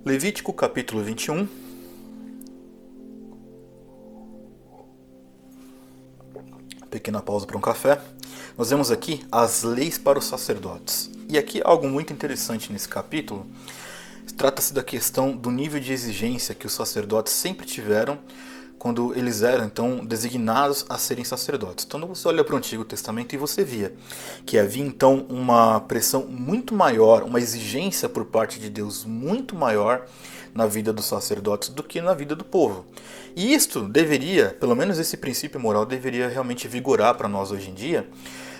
Levítico capítulo 21. Pequena pausa para um café. Nós vemos aqui as leis para os sacerdotes. E aqui algo muito interessante nesse capítulo. Trata-se da questão do nível de exigência que os sacerdotes sempre tiveram quando eles eram então designados a serem sacerdotes. Então você olha para o Antigo Testamento e você via que havia então uma pressão muito maior, uma exigência por parte de Deus muito maior na vida dos sacerdotes do que na vida do povo. E isto deveria, pelo menos esse princípio moral deveria realmente vigorar para nós hoje em dia,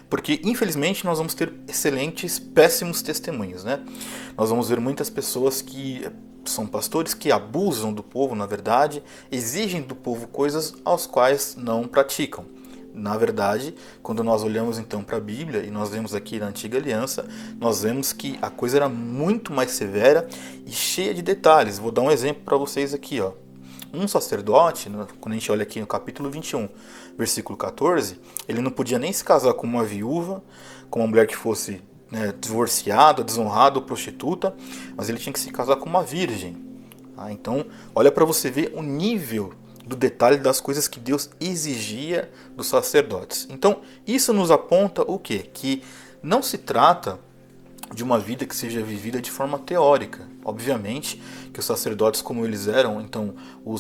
porque infelizmente nós vamos ter excelentes, péssimos testemunhos, né? Nós vamos ver muitas pessoas que são pastores que abusam do povo, na verdade, exigem do povo coisas aos quais não praticam. Na verdade, quando nós olhamos então para a Bíblia e nós vemos aqui na Antiga Aliança, nós vemos que a coisa era muito mais severa e cheia de detalhes. Vou dar um exemplo para vocês aqui, ó. Um sacerdote, quando a gente olha aqui no capítulo 21, versículo 14, ele não podia nem se casar com uma viúva, com uma mulher que fosse divorciada, desonrada ou prostituta, mas ele tinha que se casar com uma virgem. Então, olha para você ver o nível do detalhe das coisas que Deus exigia dos sacerdotes. Então, isso nos aponta o quê? Que não se trata de uma vida que seja vivida de forma teórica. Obviamente que os sacerdotes, como eles eram, então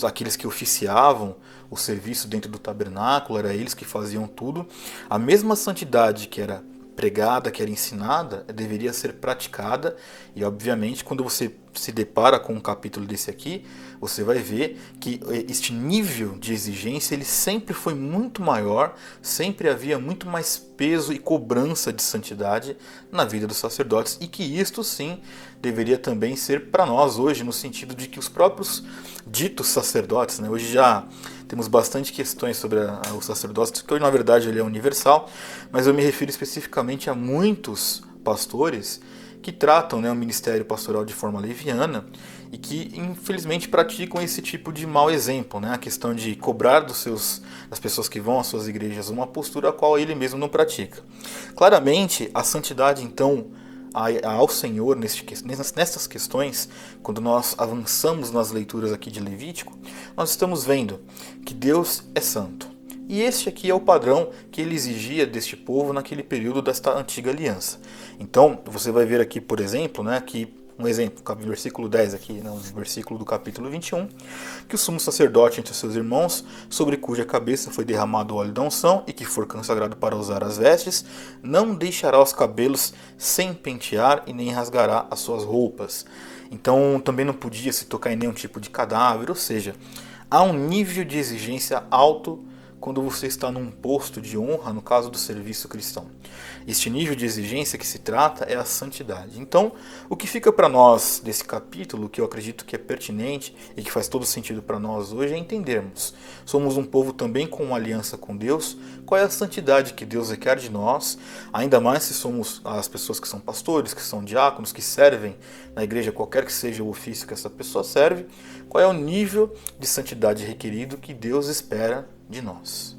aqueles que oficiavam o serviço dentro do tabernáculo, era eles que faziam tudo. A mesma santidade que era pregada, que era ensinada, deveria ser praticada. E obviamente quando você se depara com um capítulo desse aqui, você vai ver que este nível de exigência ele sempre foi muito maior, sempre havia muito mais peso e cobrança de santidade na vida dos sacerdotes, e que isto sim deveria também ser para nós hoje, no sentido de que os próprios ditos sacerdotes, né, hoje já temos bastante questões sobre o sacerdócio, que hoje na verdade ele é universal, mas eu me refiro especificamente a muitos pastores que tratam, né, o ministério pastoral de forma leviana e que infelizmente praticam esse tipo de mau exemplo, né, a questão de cobrar das pessoas que vão às suas igrejas uma postura a qual ele mesmo não pratica. Claramente a santidade então ao Senhor nessas questões, quando nós avançamos nas leituras aqui de Levítico, nós estamos vendo que Deus é santo. E este aqui é o padrão que ele exigia deste povo naquele período desta antiga aliança. Então, você vai ver aqui, por exemplo, né, que um exemplo, versículo 10 aqui, no versículo do capítulo 21, que o sumo sacerdote entre os seus irmãos, sobre cuja cabeça foi derramado o óleo da unção e que for consagrado para usar as vestes, não deixará os cabelos sem pentear e nem rasgará as suas roupas. Então também não podia se tocar em nenhum tipo de cadáver, ou seja, há um nível de exigência alto quando você está num posto de honra, no caso do serviço cristão. Este nível de exigência que se trata é a santidade. Então, o que fica para nós desse capítulo, que eu acredito que é pertinente e que faz todo sentido para nós hoje, é entendermos. Somos um povo também com uma aliança com Deus. Qual é a santidade que Deus requer de nós? Ainda mais se somos as pessoas que são pastores, que são diáconos, que servem na igreja, qualquer que seja o ofício que essa pessoa serve. Qual é o nível de santidade requerido que Deus espera de nós?